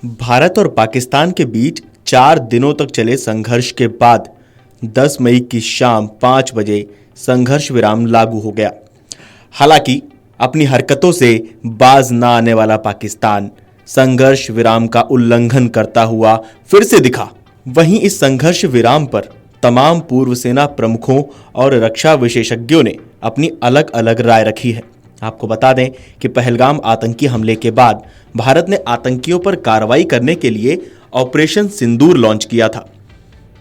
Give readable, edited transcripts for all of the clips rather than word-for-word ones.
भारत और पाकिस्तान के बीच 4 दिनों तक चले संघर्ष के बाद 10 मई की शाम 5 बजे संघर्ष विराम लागू हो गया। हालांकि अपनी हरकतों से बाज न आने वाला पाकिस्तान संघर्ष विराम का उल्लंघन करता हुआ फिर से दिखा। वहीं इस संघर्ष विराम पर तमाम पूर्व सेना प्रमुखों और रक्षा विशेषज्ञों ने अपनी अलग अलग राय रखी है। आपको बता दें कि पहलगाम आतंकी हमले के बाद भारत ने आतंकियों पर कार्रवाई करने के लिए ऑपरेशन सिंदूर लॉन्च किया था,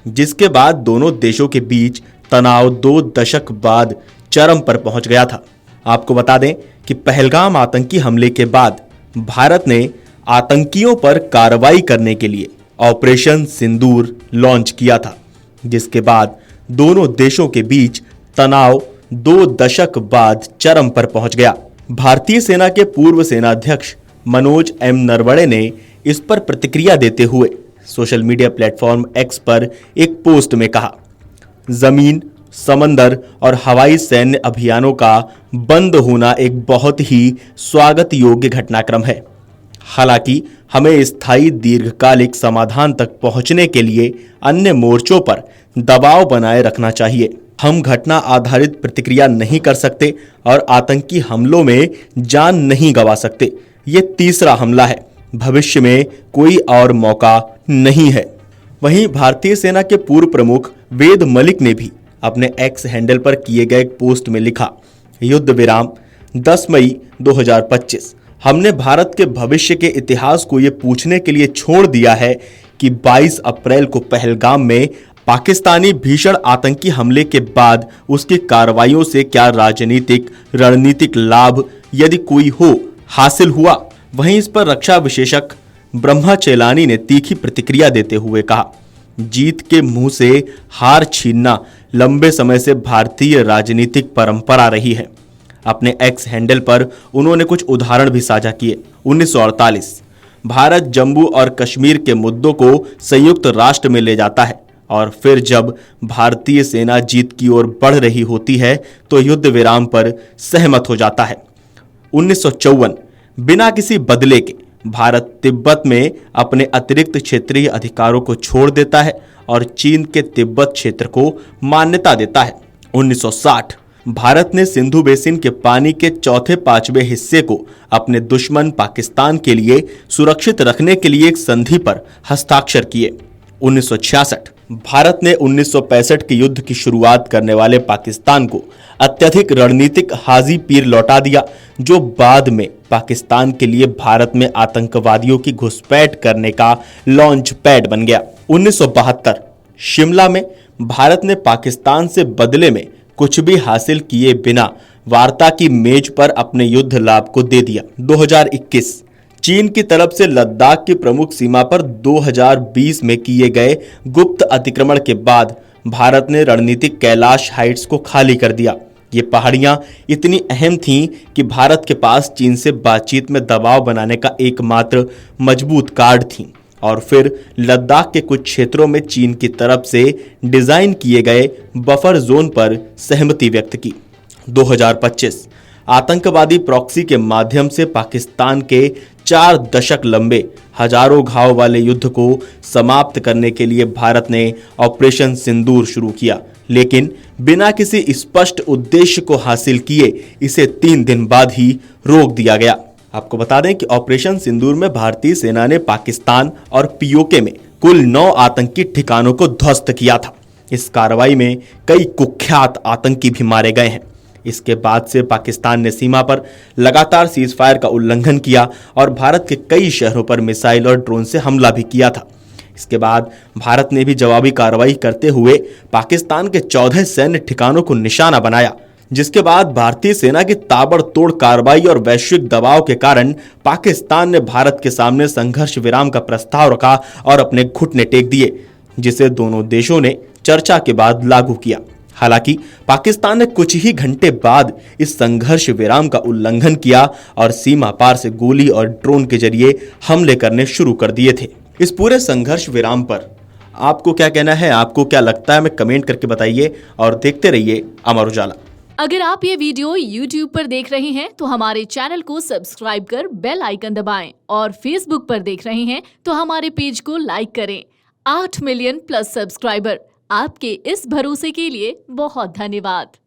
जिसके बाद दोनों देशों के बीच तनाव 2 दशक बाद चरम पर पहुंच गया था। आपको बता दें कि पहलगाम आतंकी हमले के बाद भारत ने आतंकियों पर कार्रवाई करने के लिए ऑपरेशन सिंदूर लॉन्च किया था, जिसके बाद दोनों देशों के बीच तनाव 2 दशक बाद चरम पर पहुंच गया। भारतीय सेना के पूर्व सेनाध्यक्ष मनोज एम नरवणे ने इस पर प्रतिक्रिया देते हुए सोशल मीडिया प्लेटफॉर्म एक्स पर एक पोस्ट में कहा, जमीन, समंदर और हवाई सैन्य अभियानों का बंद होना एक बहुत ही स्वागत योग्य घटनाक्रम है। हालांकि हमें स्थायी दीर्घकालिक समाधान तक पहुंचने के लिए अन्य मोर्चों पर दबाव बनाए रखना चाहिए। हम घटना आधारित प्रतिक्रिया नहीं कर सकते और आतंकी हमलों में जान नहीं गंवा सकते। ये तीसरा हमला है, भविष्य में कोई और मौका नहीं है। वहीं भारतीय सेना के पूर्व प्रमुख वेद मलिक ने भी अपने एक्स हैंडल पर किए गए एक पोस्ट में लिखा, युद्ध विराम 10 मई 2025। हमने भारत के भविष्य के इतिहास को ये पूछने के लिए छोड़ दिया है कि 22 अप्रैल को पहलगाम में पाकिस्तानी भीषण आतंकी हमले के बाद उसकी कार्रवाइयों से क्या राजनीतिक रणनीतिक लाभ, यदि कोई हो, हासिल हुआ। वहीं इस पर रक्षा विशेषज्ञ ब्रह्मा चेलानी ने तीखी प्रतिक्रिया देते हुए कहा, जीत के मुंह से हार छीनना लंबे समय से भारतीय राजनीतिक परंपरा रही है। अपने एक्स हैंडल पर उन्होंने कुछ उदाहरण भी साझा किए। 1948 भारत जम्मू और कश्मीर के मुद्दों को संयुक्त राष्ट्र में ले जाता है और फिर जब भारतीय सेना जीत की ओर बढ़ रही होती है तो युद्ध विराम पर सहमत हो जाता है। 1954 बिना किसी बदले के भारत तिब्बत में अपने अतिरिक्त क्षेत्रीय अधिकारों को छोड़ देता है और चीन के तिब्बत क्षेत्र को मान्यता देता है। 1960 भारत ने सिंधु बेसिन के पानी के चौथे 5वें हिस्से को अपने दुश्मन पाकिस्तान के लिए सुरक्षित रखने के लिए एक संधि पर हस्ताक्षर किए। 1966 भारत ने 1965 के युद्ध की शुरुआत करने वाले पाकिस्तान को अत्यधिक रणनीतिक हाजी पीर लौटा दिया, जो बाद में पाकिस्तान के लिए भारत में आतंकवादियों की घुसपैठ करने का लॉन्च पैड बन गया। 1972 शिमला में भारत ने पाकिस्तान से बदले में कुछ भी हासिल किए बिना वार्ता की मेज पर अपने युद्ध लाभ को दे दिया। 2021 चीन की तरफ से लद्दाख की प्रमुख सीमा पर 2020 में किए गए गुप्त अतिक्रमण के बाद भारत ने रणनीतिक कैलाश हाइट्स को खाली कर दिया। ये पहाड़ियां इतनी अहम थीं कि भारत के पास चीन से बातचीत में दबाव बनाने का एकमात्र मजबूत कार्ड थी और फिर लद्दाख के कुछ क्षेत्रों में चीन की तरफ से डिजाइन किए गए बफर जोन पर सहमति व्यक्त की। 2025 आतंकवादी प्रॉक्सी के माध्यम से पाकिस्तान के 4 दशक लंबे हजारों घाव वाले युद्ध को समाप्त करने के लिए भारत ने ऑपरेशन सिंदूर शुरू किया, लेकिन बिना किसी स्पष्ट उद्देश्य को हासिल किए इसे 3 दिन बाद ही रोक दिया गया। आपको बता दें कि ऑपरेशन सिंदूर में भारतीय सेना ने पाकिस्तान और पीओके में कुल 9 आतंकी ठिकानों को ध्वस्त किया था। इस कार्रवाई में कई कुख्यात आतंकी भी मारे गए हैं। इसके बाद से पाकिस्तान ने सीमा पर लगातार सीज फायर का उल्लंघन किया और भारत के कई शहरों पर मिसाइल और ड्रोन से हमला भी किया था। इसके बाद भारत ने भी जवाबी कार्रवाई करते हुए पाकिस्तान के 14 सैन्य ठिकानों को निशाना बनाया, जिसके बाद भारतीय सेना की ताबड़तोड़ कार्रवाई और वैश्विक दबाव के कारण पाकिस्तान ने भारत के सामने संघर्ष विराम का प्रस्ताव रखा और अपने घुटने टेक दिए, जिसे दोनों देशों ने चर्चा के बाद लागू किया। हालांकि पाकिस्तान ने कुछ ही घंटे बाद इस संघर्ष विराम का उल्लंघन किया और सीमा पार से गोली और ड्रोन के जरिए हमले करने शुरू कर दिए थे। इस पूरे संघर्ष विराम पर आपको क्या कहना है, आपको क्या लगता है, हमें कमेंट करके बताइए और देखते रहिए अमर उजाला। अगर आप ये वीडियो YouTube पर देख रहे हैं तो हमारे चैनल को सब्सक्राइब कर बेल आइकन दबाएं और Facebook पर देख रहे हैं तो हमारे पेज को लाइक करें। 8 मिलियन प्लस सब्सक्राइबर, आपके इस भरोसे के लिए बहुत धन्यवाद।